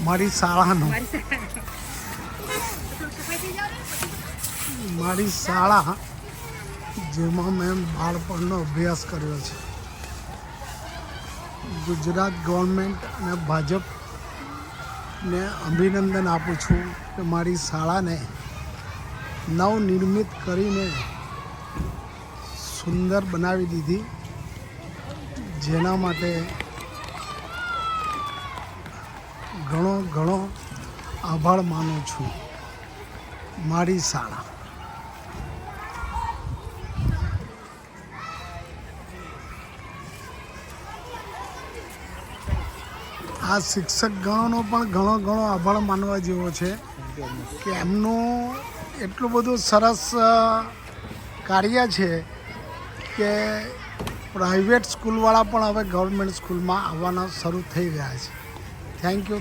મારી શાળાનો મારી શાળા જેમાં મેં બાળપણનો અભ્યાસ કર્યો છે. ગુજરાત ગવર્મેન્ટ અને ભાજપને અભિનંદન આપું છું કે મારી શાળાને નવનિર્મિત કરીને સુંદર બનાવી દીધી, જેના માટે ઘણો આભાર માનું છું. મારી શાળા આ શિક્ષક ગણોનો પણ ઘણો આભાર માનવા જેવો છે કે એમનું એટલું બધું સરસ કાર્ય છે કે પ્રાઇવેટ સ્કૂલવાળા પણ હવે ગવર્મેન્ટ સ્કૂલમાં આવવાના શરૂ થઈ ગયા છે. Thank you.